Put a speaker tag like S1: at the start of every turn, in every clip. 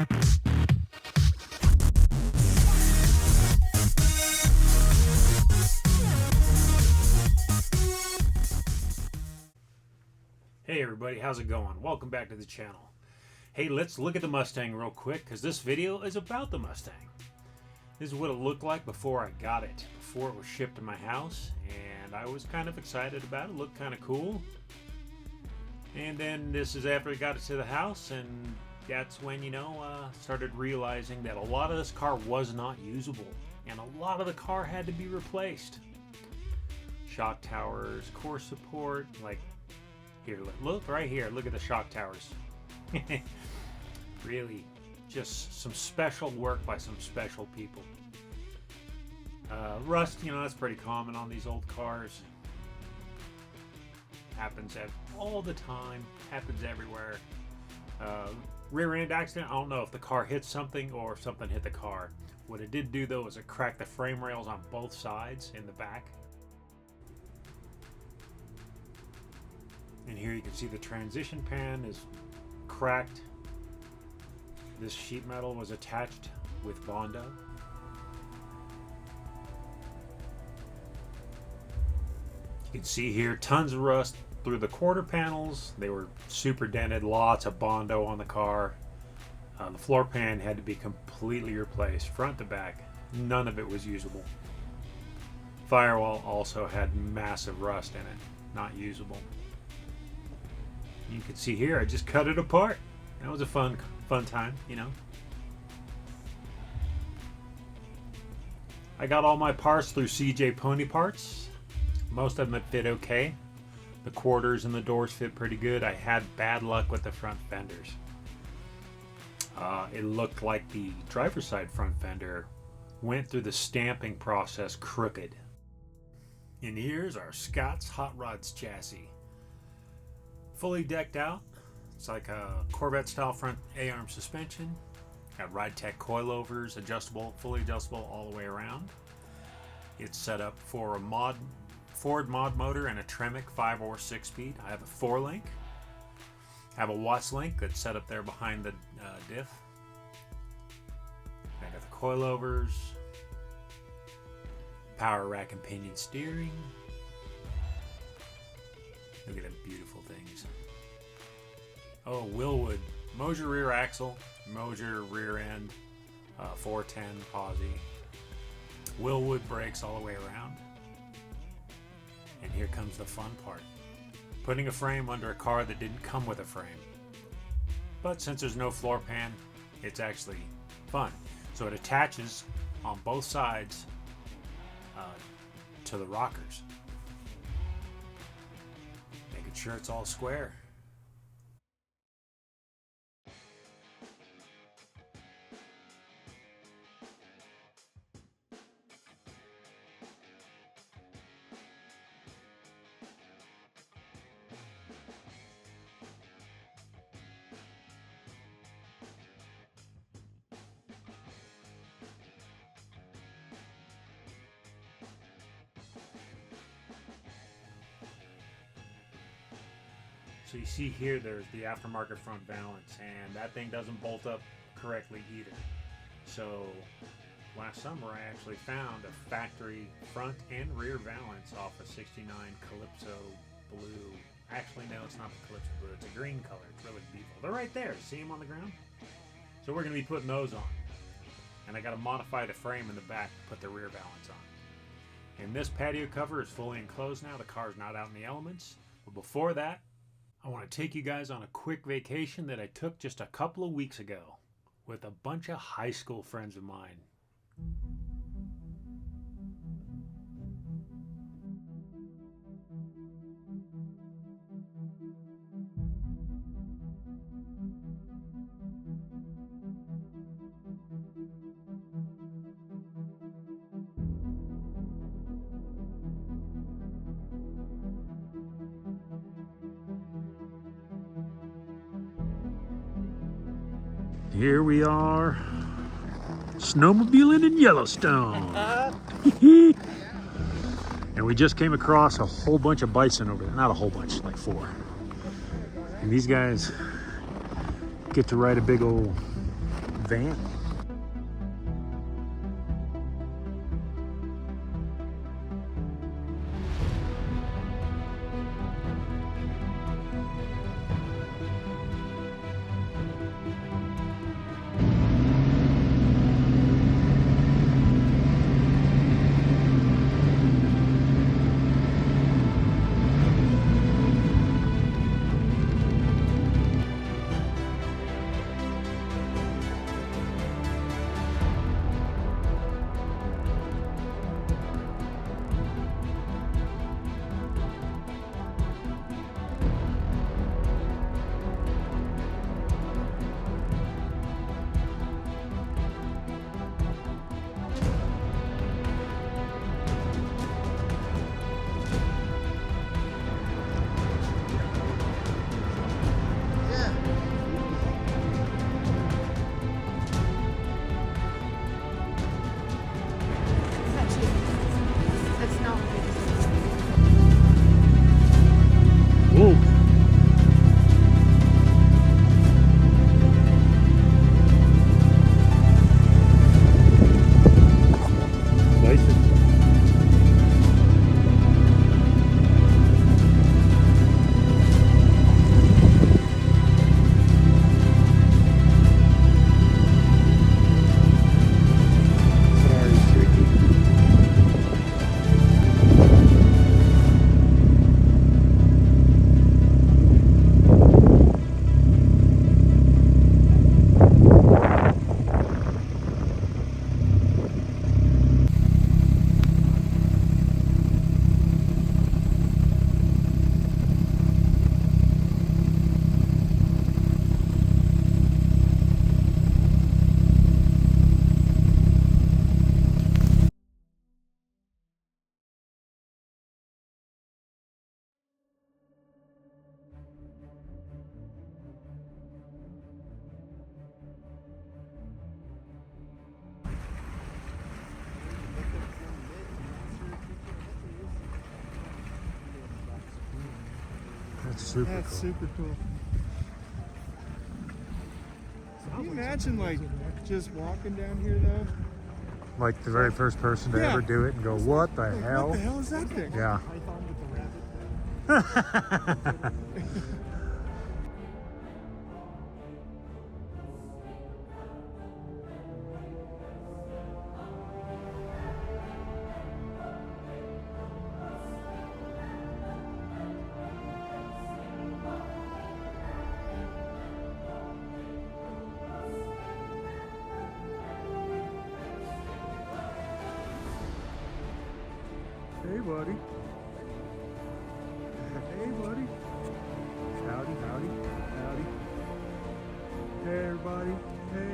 S1: Hey everybody, how's it going? Welcome back to the channel. Hey, let's look at the Mustang real quick because this video is about the Mustang. This is what it looked like before I got it, before it was shipped to my house, and I was kind of excited about it. It looked kind of cool. And then this is after I got it to the house, and that's when, started realizing that a lot of this car was not usable, and a lot of the car had to be replaced. Shock towers, core support, like here, look right here, look at the shock towers. Really, just some special work by some special people. Rust, that's pretty common on these old cars. Happens all the time, happens everywhere. Rear end accident, I don't know if the car hit something or if something hit the car. What it did do though is it cracked the frame rails on both sides in the back. And here you can see the transition pan is cracked. This sheet metal was attached with Bondo. You can see here tons of rust through the quarter panels. They were super dented, lots of Bondo on the car. The floor pan had to be completely replaced, front to back. None of it was usable. Firewall also had massive rust in it, not usable. You can see here, I just cut it apart. That was a fun time, I got all my parts through CJ Pony Parts. Most of them fit okay. The quarters and the doors fit pretty good. I had bad luck with the front fenders. It looked like the driver's side front fender went through the stamping process crooked. And here's our Scott's Hot Rods chassis. Fully decked out. It's like a Corvette style front A-arm suspension. Got Ride Tech coilovers, adjustable, fully adjustable all the way around. It's set up for a Ford mod motor and a Tremec 5 or 6 speed. I have a 4-link. I have a Watts link that's set up there behind the diff. I got the coilovers, power rack and pinion steering. Look at them beautiful things. Oh, Willwood. Moser rear axle, Moser rear end, 410 posi. Willwood brakes all the way around. And here comes the fun part. Putting a frame under a car that didn't come with a frame. But since there's no floor pan, it's actually fun. So it attaches on both sides to the rockers. Making sure it's all square. So you see here there's the aftermarket front valance, and that thing doesn't bolt up correctly either. So last summer I actually found a factory front and rear valance off a 69 Calypso blue. Actually no, it's not the Calypso blue, it's a green color. It's really beautiful. They're right there, see them on the ground? So we're going to be putting those on. And I got to modify the frame in the back to put the rear valance on. And this patio cover is fully enclosed now. The car's not out in the elements. But before that, I want to take you guys on a quick vacation that I took just a couple of weeks ago with a bunch of high school friends of mine. Here we are, snowmobiling in Yellowstone. And we just came across a whole bunch of bison over there. Not a whole bunch, like 4. And these guys get to ride a big old
S2: van. That's super cool. Can you imagine like just walking down here though?
S3: Like the very first person to ever do it and go, what the hell?
S2: What the hell is that thing?
S3: Yeah.
S2: Hey, buddy. Hey, buddy. Howdy, howdy, howdy. Hey, everybody. Hey.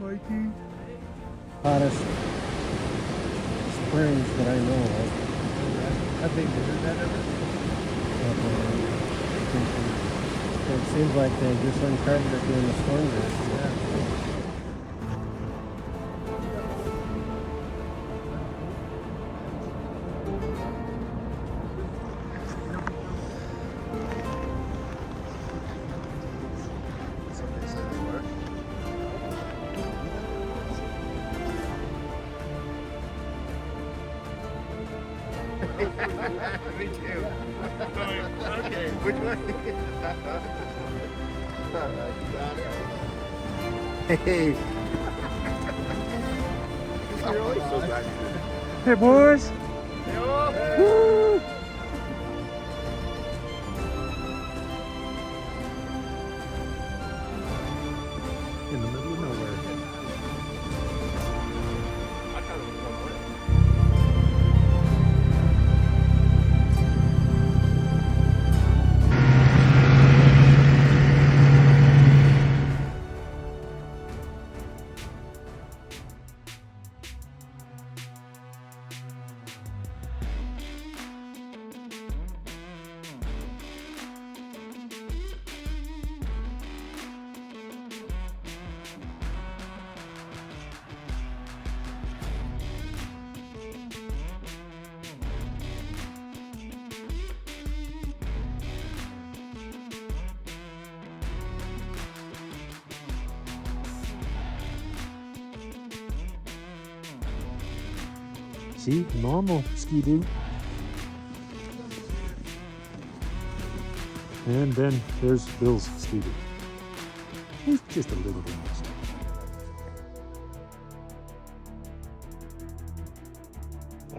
S2: Mikey.
S4: Hottest springs that I know of.
S2: Have they visited that ever?
S4: It seems like they just uncovered it during the storm there.
S2: Yeah.
S5: Me too. Okay, which one? Hey. Really? So glad you did it.
S3: Hey, boys. Woo! In the middle of nowhere.
S5: I thought it was one way.
S3: See, normal Ski-Doo. And then there's Bill's Ski-Doo. He's just a little bit messed up.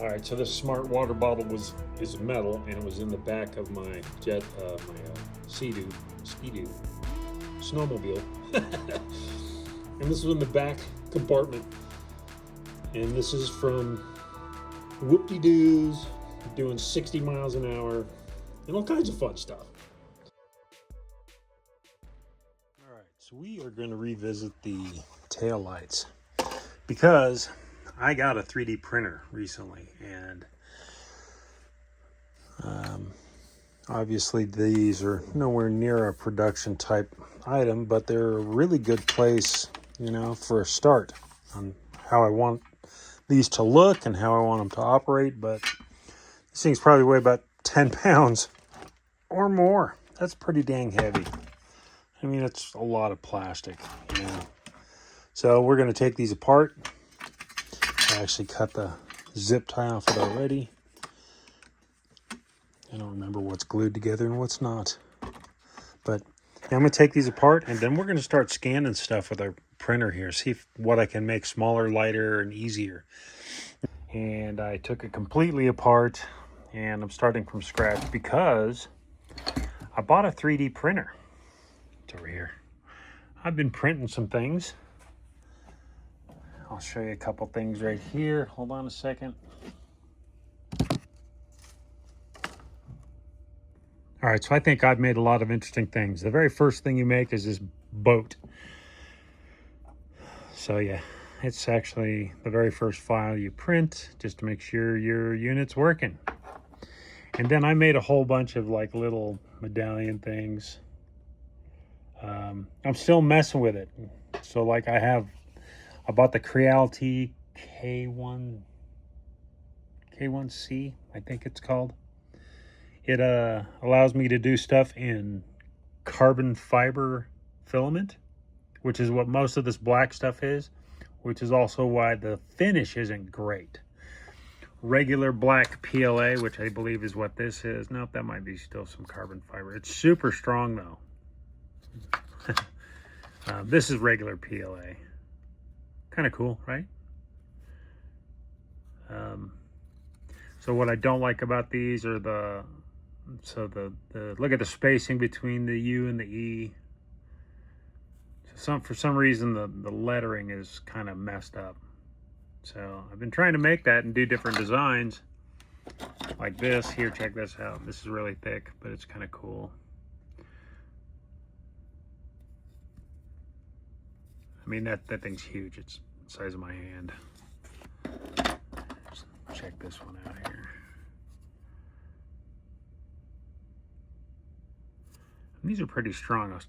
S3: All right, so this smart water bottle is metal, and it was in the back of my Sea-Doo, Ski-Doo, snowmobile. And this is in the back compartment. And this is from Whoop-de-Doos, doing 60 miles an hour, and all kinds of fun stuff. All right, so we are going to revisit the tail lights because I got a 3D printer recently, and obviously these are nowhere near a production type item, but they're a really good place, you know, for a start on how I want these to look and how I want them to operate. But this thing's probably weigh about 10 pounds or more. That's pretty dang heavy. I mean, it's a lot of plastic, you know. So we're going to take these apart. I actually cut the zip tie off it already. I don't remember what's glued together and what's not. But I'm going to take these apart, and then we're going to start scanning stuff with our printer here. See what I can make smaller, lighter, and easier. And I took it completely apart, and I'm starting from scratch because I bought a 3D printer. It's over here. I've been printing some things. I'll show you a couple things right here. Hold on a second. All right, so I think I've made a lot of interesting things. The very first thing you make is this boat. So yeah, it's actually the very first file you print just to make sure your unit's working. And then I made a whole bunch of like little medallion things. I'm still messing with it. So like I bought the Creality K1-C, I think it's called. It allows me to do stuff in carbon fiber filament, which is what most of this black stuff is, which is also why the finish isn't great. Regular black PLA, which I believe is what this is. Nope, that might be still some carbon fiber. It's super strong though. This is regular PLA. Kind of cool, right? So what I don't like about these are the look at the spacing between the U and the E. So for some reason the lettering is kind of messed up. So I've been trying to make that and do different designs like this. Here, check this out. This is really thick, but it's kind of cool. I mean, that thing's huge. It's the size of my hand. Let's check this one out here. And these are pretty strong. I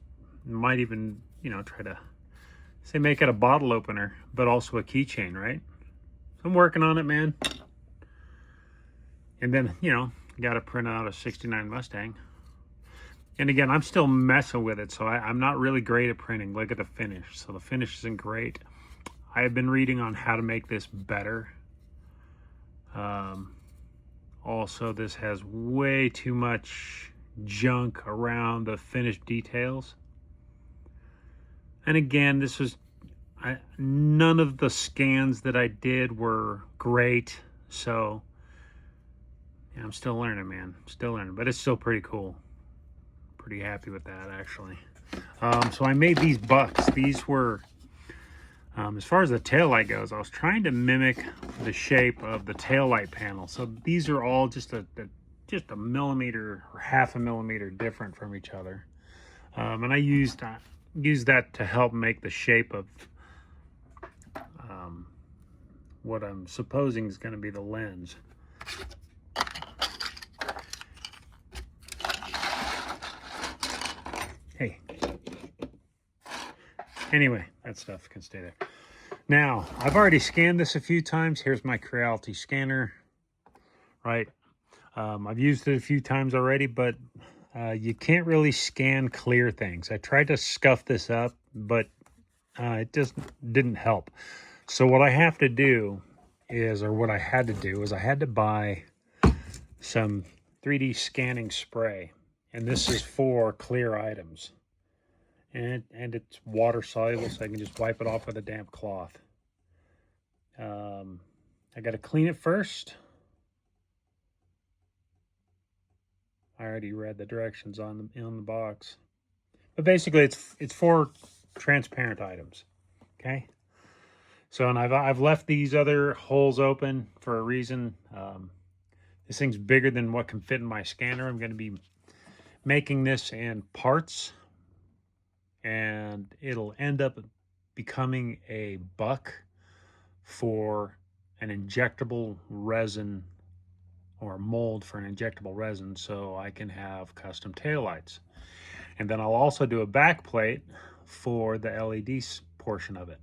S3: might even, you know, try to say make it a bottle opener, but also a keychain, right? So I'm working on it, man. And then, you know, got to print out a '69 Mustang. And again, I'm still messing with it, so I'm not really great at printing. Look at the finish. So the finish isn't great. I have been reading on how to make this better. Also, this has way too much junk around the finished details. And again, this was none of the scans that I did were great. So yeah, I'm still learning, man. Still learning, but it's still pretty cool. Pretty happy with that, actually. So I made these bucks. These were, as far as the tail light goes, I was trying to mimic the shape of the tail light panel. So these are all just a millimeter or half a millimeter different from each other. And I used that to help make the shape of what I'm supposing is going to be the lens. Hey. Anyway, that stuff can stay there. Now, I've already scanned this a few times. Here's my Creality scanner, right? I've used it a few times already, but you can't really scan clear things. I tried to scuff this up, but it just didn't help. So what I have to do is, or what I had to do, is I had to buy some 3D scanning spray. And this is for clear items. And it's water soluble, so I can just wipe it off with a damp cloth. I got to clean it first. I already read the directions on the box. But basically, it's for transparent items. Okay. So, and I've left these other holes open for a reason. This thing's bigger than what can fit in my scanner. I'm going to be making this in parts, and it'll end up becoming a buck for an injectable resin, or mold for an injectable resin, so I can have custom taillights. And then I'll also do a back plate for the LED portion of it.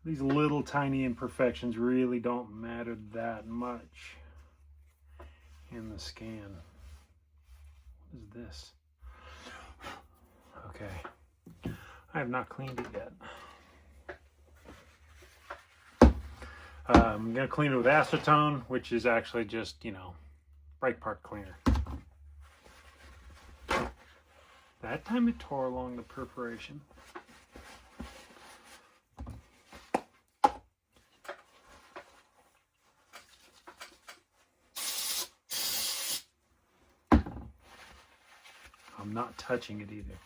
S3: These little tiny imperfections really don't matter that much in the scan. What is this? Okay. I have not cleaned it yet. I'm going to clean it with acetone, which is actually just, you know, brake part cleaner. That time it tore along the perforation. I'm not touching it either.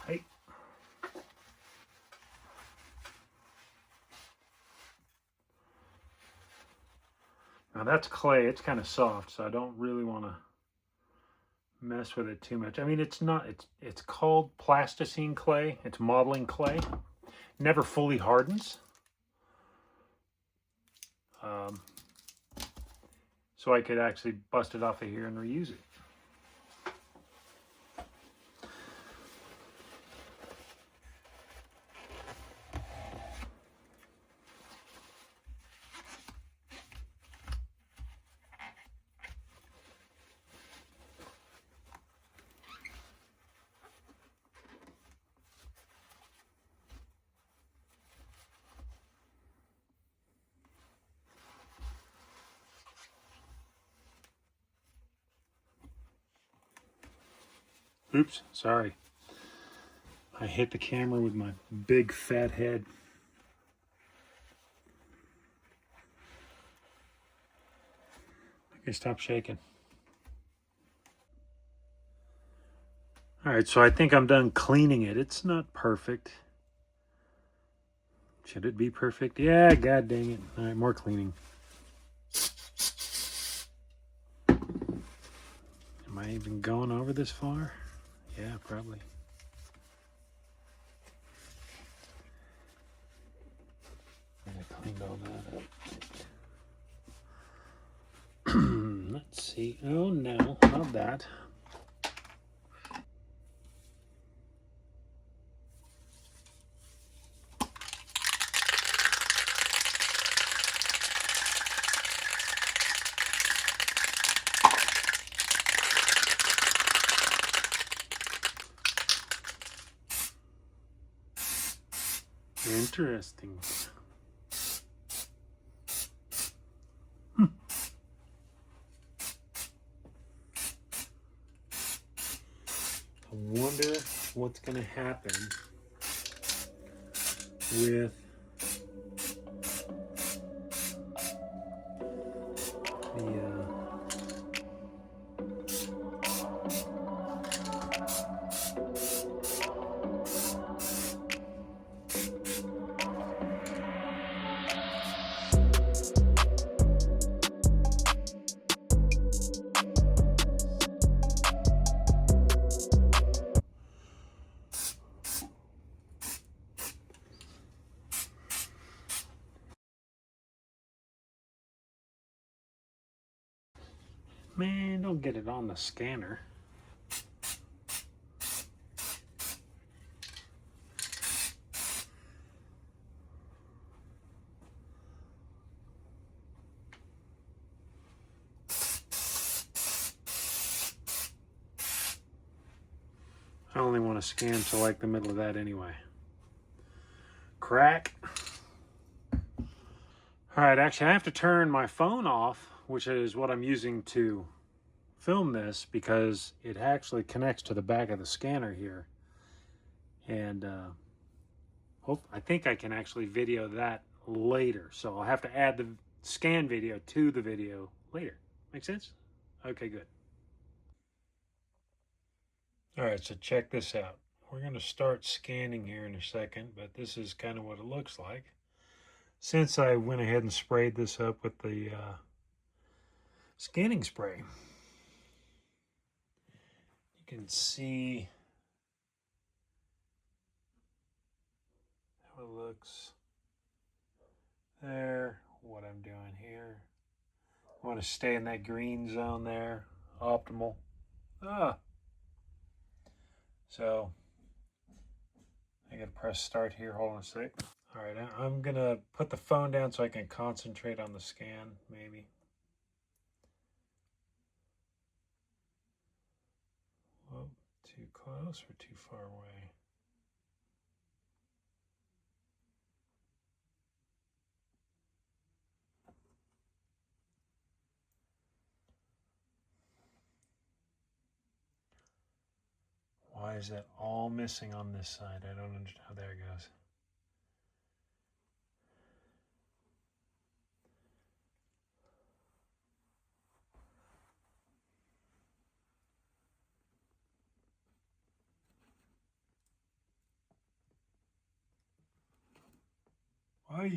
S3: Hey. Now that's clay. It's kind of soft, so I don't really want to mess with it too much. I mean, it's called plasticine clay. It's modeling clay. Never fully hardens. So I could actually bust it off of here and reuse it. Oops, sorry. I hit the camera with my big fat head. Okay, stop shaking. All right, so I think I'm done cleaning it. It's not perfect. Should it be perfect? Yeah, god dang it. All right, more cleaning. Am I even going over this far? Yeah, probably. I cleaned all that up. Let's see. Oh no, not that. Interesting. I wonder what's going to happen with the Man, don't get it on the scanner. I only want to scan to like the middle of that anyway. Crack. All right, actually I have to turn my phone off, which is what I'm using to film this, because it actually connects to the back of the scanner here. And I think I can actually video that later. So I'll have to add the scan video to the video later. Make sense? Okay, good. All right, so check this out. We're going to start scanning here in a second, but this is kind of what it looks like. Since I went ahead and sprayed this up with the scanning spray, you can see how it looks there, what I'm doing here. I want to stay in that green zone there, optimal. So I gotta press start here, hold on a sec. All right, I'm gonna put the phone down so I can concentrate on the scan, maybe. Whoa, too close or too far away? Why is that all missing on this side? I don't understand. Oh, there it goes. Why?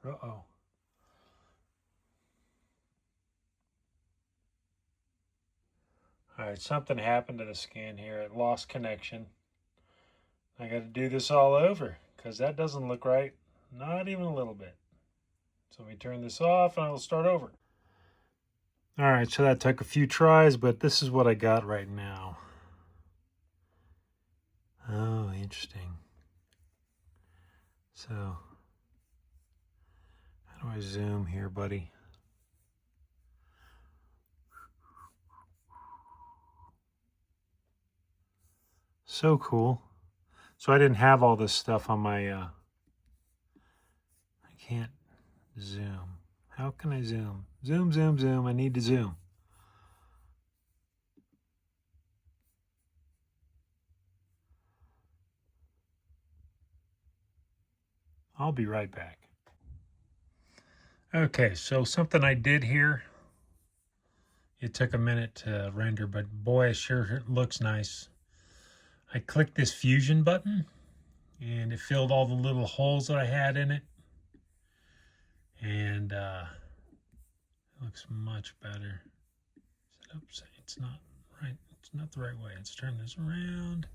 S3: Uh-oh. All right, something happened to the scan here. It lost connection. I got to do this all over because that doesn't look right. Not even a little bit. So let me turn this off and I'll start over. All right, so that took a few tries, but this is what I got right now. Oh, interesting. So, how do I zoom here, buddy? So cool. So I didn't have all this stuff on my, I can't zoom. How can I zoom? Zoom, zoom, zoom. I need to zoom. I'll be right back. Okay, so something I did here. It took a minute to render, but boy, it sure looks nice. I clicked this fusion button and it filled all the little holes that I had in it. And it looks much better. Oops, it's not right. It's not the right way. Let's turn this around.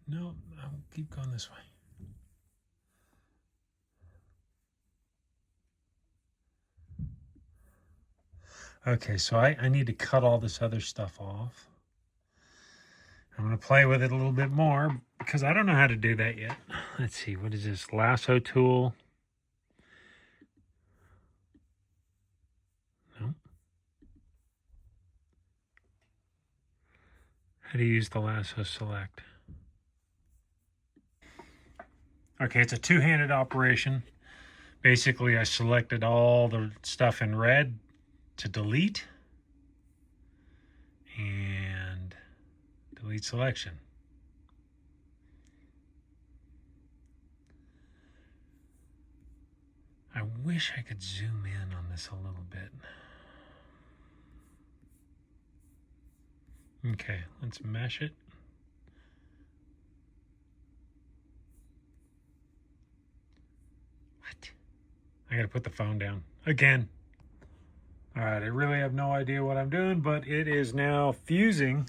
S3: No, I'll keep going this way. Okay, so I need to cut all this other stuff off. I'm going to play with it a little bit more because I don't know how to do that yet. Let's see, what is this? Lasso tool. No. How do you use the lasso select? Okay, it's a two-handed operation. Basically, I selected all the stuff in red to delete and delete selection. I wish I could zoom in on this a little bit. Okay, let's mesh it. What? I gotta put the phone down again. All right, I really have no idea what I'm doing, but it is now fusing.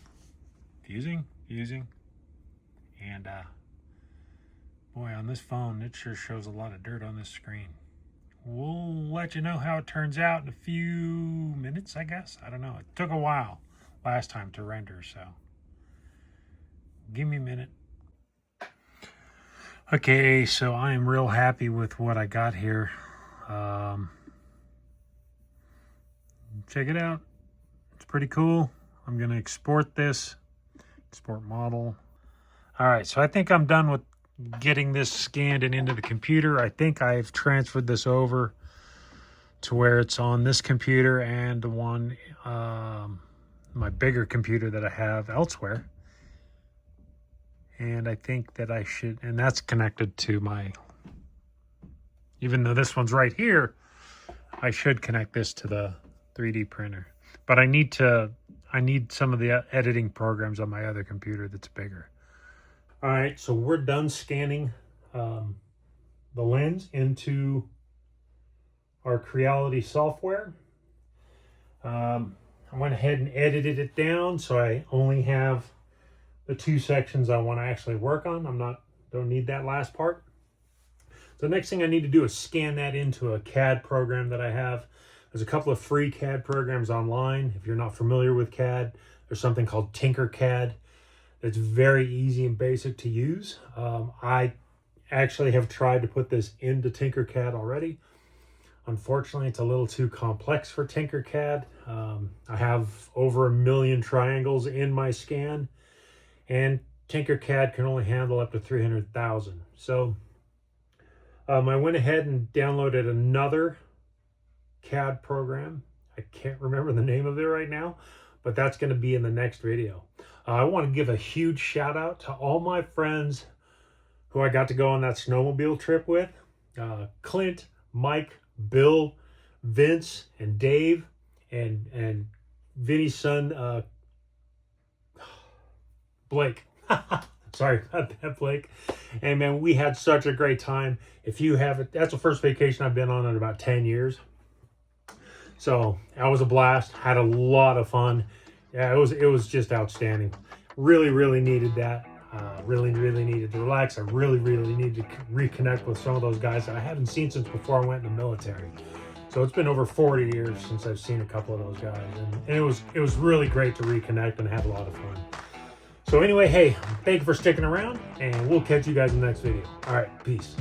S3: And boy, on this phone, it sure shows a lot of dirt on this screen. We'll let you know how it turns out in a few minutes, I guess. I don't know. It took a while last time to render, so give me a minute. Okay, so I am real happy with what I got here. Check it out. It's pretty cool. I'm going to export this. Export model. All right, so I think I'm done with getting this scanned and into the computer. I think I've transferred this over to where it's on this computer and the one, my bigger computer that I have elsewhere. And I think that I should, and that's connected to my, even though this one's right here, I should connect this to the 3D printer. But I need some of the editing programs on my other computer that's bigger. All right, so we're done scanning the lens into our Creality software. I went ahead and edited it down so I only have the 2 sections I want to actually work on. Don't need that last part. The next thing I need to do is scan that into a CAD program that I have. There's a couple of free CAD programs online. If you're not familiar with CAD, there's something called Tinkercad. It's very easy and basic to use. I actually have tried to put this into Tinkercad already. Unfortunately, it's a little too complex for Tinkercad. I have over 1 million triangles in my scan, and Tinkercad can only handle up to 300,000. So I went ahead and downloaded another CAD program. I can't remember the name of it right now, but that's going to be in the next video. I want to give a huge shout out to all my friends who I got to go on that snowmobile trip with. Clint, Mike, Bill, Vince, and Dave, and Vinny's son, Blake. Sorry about that, Blake. And man, we had such a great time. If you haven't, that's the first vacation I've been on in about 10 years. So that was a blast. Had a lot of fun. Yeah, it was just outstanding. Really needed that. Really needed to relax. I really needed to reconnect with some of those guys that I haven't seen since before I went in the military. So it's been over 40 years since I've seen a couple of those guys, and it was really great to reconnect and have a lot of fun. So anyway, hey, thank you for sticking around, and we'll catch you guys in the next video. All right, peace.